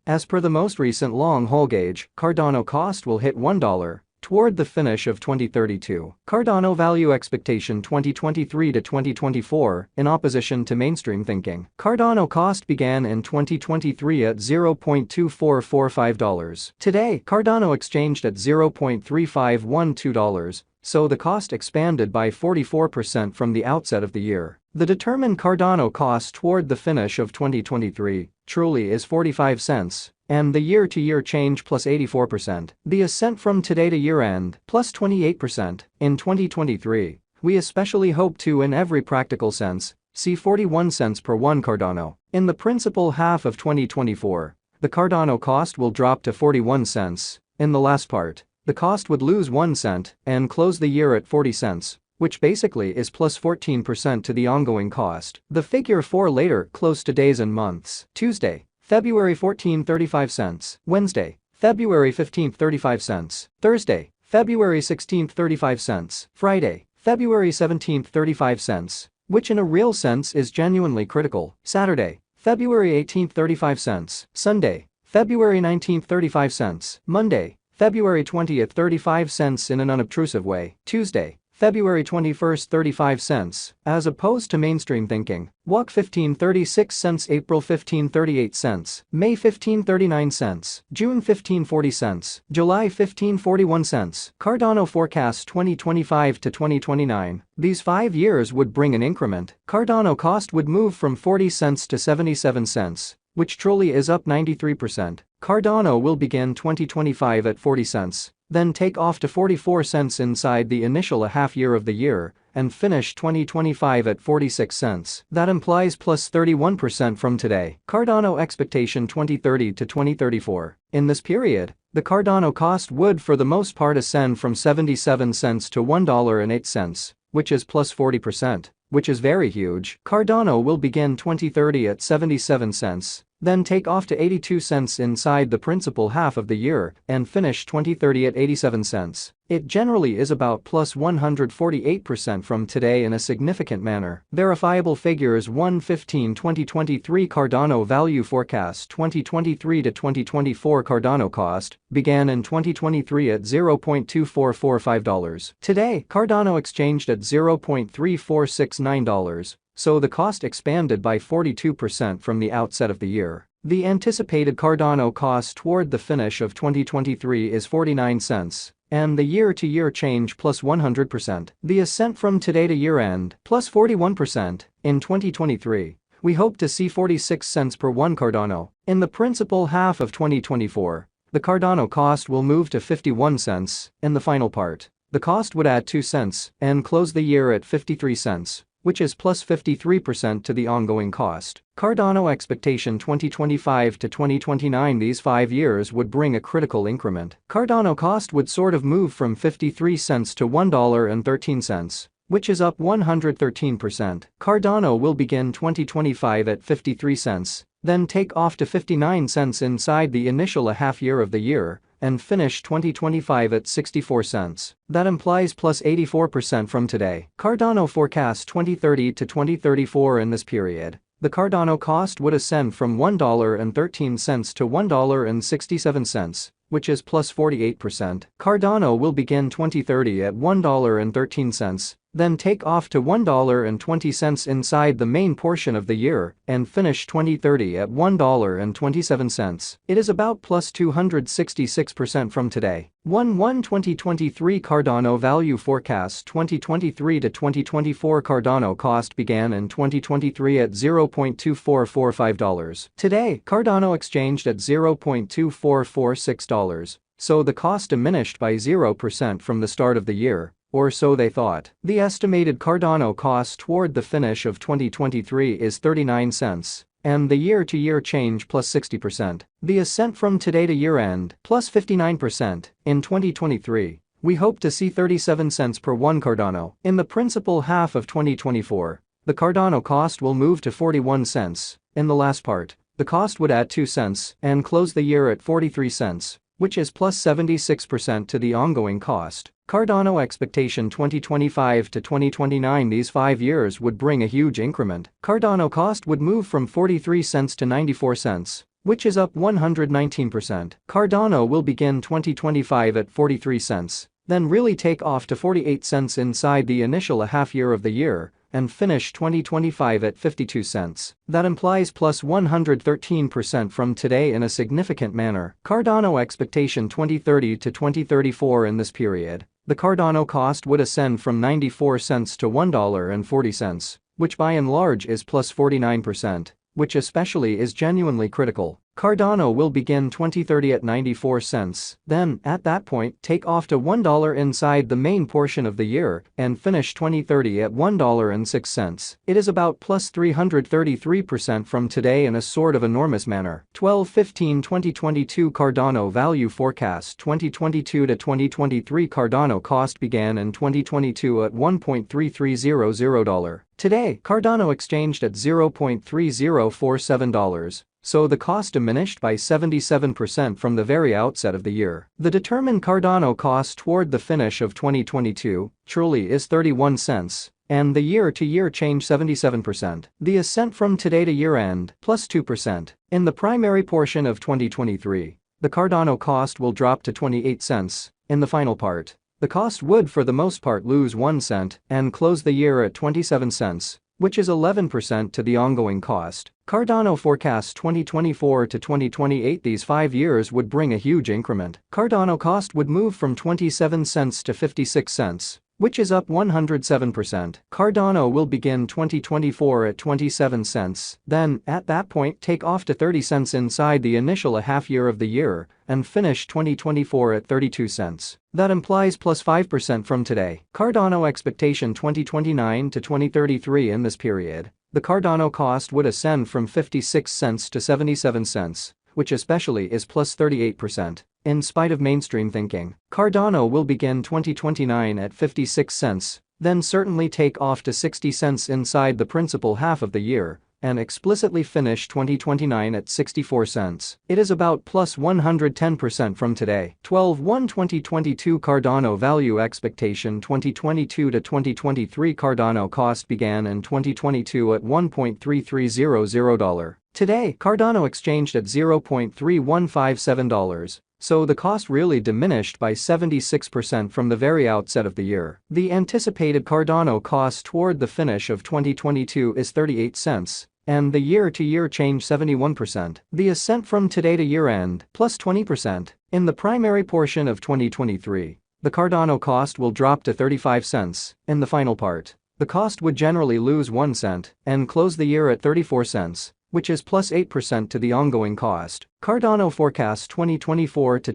As per the most recent long-haul gauge, Cardano cost will hit $1 toward the finish of 2032. Cardano value expectation 2023 to 2024 in opposition to mainstream thinking. Cardano cost began in 2023 at $0.2445. Today, Cardano exchanged at $0.3512, so the cost expanded by 44% from the outset of the year. The determined Cardano cost toward the finish of 2023 truly is 45 cents, and the year-to-year change plus 84%. The ascent from today to year-end plus 28%. In 2023, we especially hope to, in every practical sense, see 41 cents per one Cardano. In the principal half of 2024, the Cardano cost will drop to 41 cents. In the last part, the cost would lose 1 cent and close the year at 40 cents, which basically is plus 14% to the ongoing cost. The figure for later close to days and months. Tuesday, February 14, 35 cents. Wednesday, February 15, 35 cents. Thursday, February 16, 35 cents. Friday, February 17, 35 cents, which in a real sense is genuinely critical. Saturday, February 18, 35 cents. Sunday, February 19, 35 cents. Monday, February 20, 35 cents in an unobtrusive way. Tuesday, February 21, 35 cents, as opposed to mainstream thinking. WAC 15, 36 cents. April 15, 38 cents. May 15, 39 cents. June 15, 40 cents. July 15, 41 cents. Cardano forecasts 2025 to 2029. These 5 years would bring an increment. Cardano cost would move from 40 cents to 77 cents, which truly is up 93%. Cardano will begin 2025 at 40 cents, then take off to 44 cents inside the initial half year of the year, and finish 2025 at 46 cents. That implies plus 31% from today. Cardano expectation 2030 to 2034. In this period, the Cardano cost would for the most part ascend from 77 cents to $1.08, which is plus 40%, which is very huge. Cardano will begin 2030 at 77 cents, then take off to 82 cents inside the principal half of the year and finish 2030 at 87 cents. It generally is about plus 148% from today in a significant manner. Verifiable figures 115 2023 Cardano value forecast 2023 to 2024 Cardano cost began in 2023 at $0.2445. Today, Cardano exchanged at $0.3469. So the cost expanded by 42% from the outset of the year. The anticipated Cardano cost toward the finish of 2023 is 49 cents, and the year-to-year change plus 100%. The ascent from today to year-end plus 41%. In 2023, we hope to see 46 cents per one Cardano. In the principal half of 2024, the Cardano cost will move to 51 cents. In the final part, the cost would add 2 cents and close the year at 53 cents. Which is plus 53% to the ongoing cost. Cardano expectation 2025 to 2029. These 5 years would bring a critical increment. Cardano cost would sort of move from 53 cents to $1.13, which is up 113%. Cardano will begin 2025 at 53 cents, then take off to 59 cents inside the initial half year of the year, and finish 2025 at 64 cents. That implies plus 84% from today. Cardano forecasts 2030 to 2034. In this period, the Cardano cost would ascend from $1.13 to $1.67, which is plus 48%. Cardano will begin 2030 at $1.13, then take off to $1.20 inside the main portion of the year and finish 2030 at $1.27. It is about plus 266% from today. 2023 Cardano value forecast 2023 to 2024 Cardano cost began in 2023 at $0.2445. Today, Cardano exchanged at $0.2446, so the cost diminished by 0% from the start of the year. Or so they thought. The estimated Cardano cost toward the finish of 2023 is 39 cents, and the year-to-year change plus 60%. The ascent from today to year-end plus 59%. In 2023, we hope to see 37 cents per one Cardano. In the principal half of 2024, the Cardano cost will move to 41 cents. In the last part, the cost would add 2 cents and close the year at 43 cents, which is plus 76% to the ongoing cost. Cardano expectation 2025 to 2029. These 5 years would bring a huge increment. Cardano cost would move from 43 cents to 94 cents, which is up 119%. Cardano will begin 2025 at 43 cents, then really take off to 48 cents inside the initial half year of the year, and finish 2025 at 52 cents. That implies plus 113% from today in a significant manner. Cardano expectation 2030 to 2034 in this period. The Cardano cost would ascend from 94 cents to $1.40, which by and large is plus 49%, which especially is genuinely critical. Cardano will begin 2030 at 94 cents, then, at that point, take off to $1 inside the main portion of the year, and finish 2030 at $1.06. It is about plus 333% from today in a sort of enormous manner. 12/15/2022 Cardano value forecast 2022 to 2023 Cardano cost began in 2022 at $1.3300. Today, Cardano exchanged at $0.3047. So the cost diminished by 77% from the very outset of the year. The determined Cardano cost toward the finish of 2022 truly is 31 cents, and the year-to-year change 77%. The ascent from today to year-end, plus 2%. In the primary portion of 2023, the Cardano cost will drop to 28 cents. In the final part, the cost would for the most part lose 1 cent and close the year at 27 cents, which is 11% to the ongoing cost. Cardano forecasts 2024 to 2028. These 5 years would bring a huge increment. Cardano cost would move from 27 cents to 56 cents, which is up 107%. Cardano will begin 2024 at 27 cents, then, at that point, take off to 30 cents inside the initial half year of the year, and finish 2024 at 32 cents. That implies plus 5% from today. Cardano expectation 2029 to 2033 in this period. The Cardano cost would ascend from 56 cents to 77 cents, which especially is plus 38%. In spite of mainstream thinking, Cardano will begin 2029 at 56 cents, then certainly take off to 60 cents inside the principal half of the year, and explicitly finish 2029 at 64 cents. It is about plus 110% from today. 12/1/2022 Cardano value expectation 2022 to 2023 Cardano cost began in 2022 at $1.3300. Today, Cardano exchanged at $0.3157. So the cost really diminished by 76% from the very outset of the year. The anticipated Cardano cost toward the finish of 2022 is 38 cents, and the year-to-year change 71%. The ascent from today to year-end, plus 20%. In the primary portion of 2023, the Cardano cost will drop to 35 cents. In the final part, the cost would generally lose 1 cent and close the year at 34 cents, which is plus 8% to the ongoing cost. Cardano forecasts 2024 to